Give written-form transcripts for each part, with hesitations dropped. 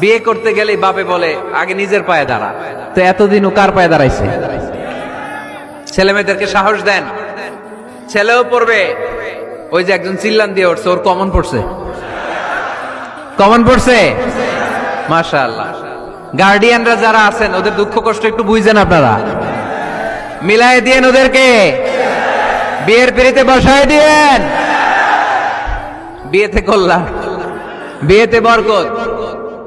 বিয়ে করতে গেলে বাপে বলে আগে নিজের পায়ে দাঁড়া। তো এতদিন ও কার পায়ে দাঁড়াইছে? ছেলে মেয়েদেরকে সাহস দেন, ছেলেও পড়বে। ওই যে একজন চিল্লান দিয়ে উঠছে, ওর কমন পড়ছে, কমন পড়ছে, মাশাআল্লাহ। গার্ডিয়ানরা যারা আছেন ওদের দুঃখ কষ্ট একটু বুঝেন আপনারা, মিলাই দিয়েন ওদেরকে, বিয়ের পিড়িতে বসায় দিয়েন। বিয়েতে কল্যাণ, বিয়েতে বরকত,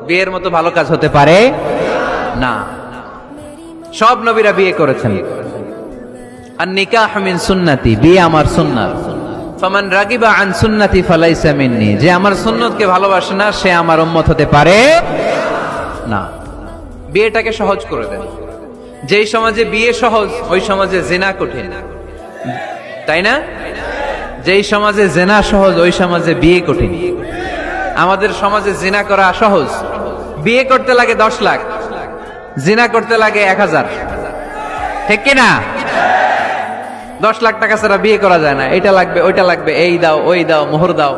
বিয়ের মতো ভালো কাজ হতে পারে না। সব নবীরা বিয়ে করেছেন। আর নিকাহ মিন সুন্নতি, বিয়ে আমার সুন্নাত। ফামান রাগিবা আন সুন্নতি ফালাইসা মিন্নি, যে আমার সুন্নতকে ভালোবাসে না সে আমার উম্মত হতে পারে না। বিয়েটাকে সহজ করে দেন। যেই সমাজে বিয়ে সহজ ওই সমাজে জিনা কঠিন, তাই না? যেই সমাজে জিনা সহজ ওই সমাজে বিয়ে কঠিন। আমাদের সমাজে জিনা করা সহজ, বিয়ে করতে লাগে 10 লাখ, জিনা করতে লাগে 1000, ঠিক কিনা? 10 লাখ টাকা ছাড়া বিয়ে করা যায় না। এটা লাগবে, ওইটা লাগবে, এই দাও, ওই দাও, মোহর দাও,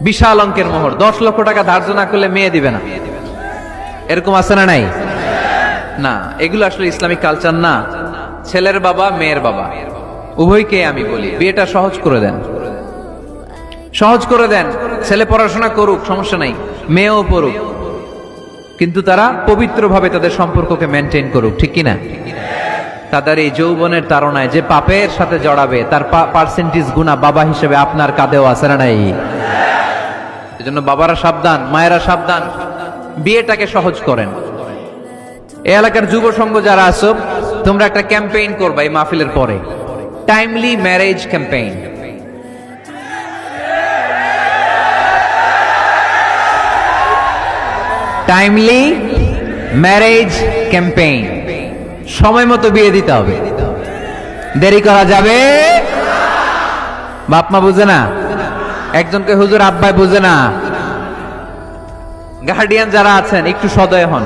বিশাল অঙ্কের মোহর। 10 লক্ষ টাকা ধার্য না করলে মেয়ে দিবে না, এরকম আছে না নাই? না, এগুলো আসলে ইসলামিক কালচার না। ছেলের বাবা মেয়ের বাবা উভয়কে আমি বলি বিয়েটা সহজ করে দেন, সহজ করে দেন। ছেলে পড়াশোনা করুক, সমস্যা নাই, মেয়েও পড়ুক, কিন্তু তারা পবিত্রভাবে তাদের সম্পর্ককে মেনটেন করুক, ঠিক কিনা? তাদের এই যৌবনের তাড়নায় যে পাপের সাথে জড়াবে তার পার্সেন্টেজ গুণা বাবা হিসেবে আপনার কাঁধেও আছে না নাই? এজন্য বাবারা সাবধান, মায়েরা সাবধান, বিয়েটাকে সহজ করেন। এই এলাকার যুব সংঘ যারা আছো, তোমরা একটা ক্যাম্পেইন করবা এই মাহফিলের পরে, timely marriage campaign. Timely marriage campaign, সময় মতো বিয়ে দিতে হবে, দেরি করা যাবে। বাপ মা বুঝে না, একজনকে হুজুর আব্বাই বুঝে না। গার্ডিয়ান যারা আছেন একটু সদয় হন।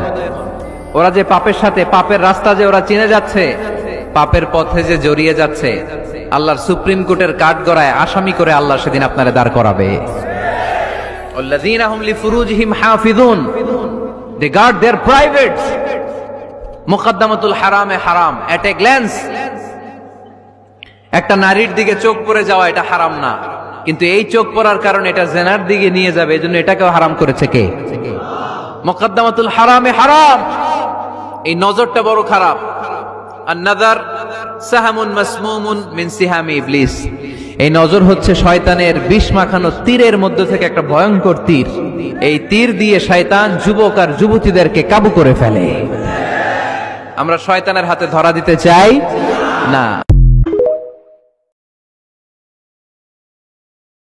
ওরা যে পাপের সাথে, পাপের রাস্তা যে ওরা চিনে যাচ্ছে, পাপের পথে যে জড়িয়ে যাচ্ছে, আল্লাহর সুপ্রিম কোর্টের কাঠগড়ায় আসামি করে আল্লাহ সেদিন আপনারে দাঁড় করাবে। আল্লাযীনা হুম লিফুরুজিহিম হাফিজুন, they guard their privates। মুকদ্দমাতুল হারামে হারাম, এট এ গ্ল্যান্স। একটা নারীর দিকে চোখ পড়ে যাওয়া এটা হারাম না, কিন্তু এই চোখ পড়ার কারণে এটা জেনার দিকে নিয়ে যাবে, এজন্য এটাকেও হারাম করেছে কে? মুকদ্দমাতুল হারামে হারাম। এই নজরটা বড় খারাপ। আন-নাযার সাহামুন মাসমুমুন মিন সিহামি ইবলিস। এই নজর হচ্ছে শয়তানের বিষ মাখানো তীরের মধ্যে থেকে একটা ভয়ঙ্কর তীর। এই তীর দিয়ে শয়তান যুবক আর যুবতীদেরকে কাবু করে ফেলে। আমরা শয়তানের হাতে ধরা দিতে চাই না।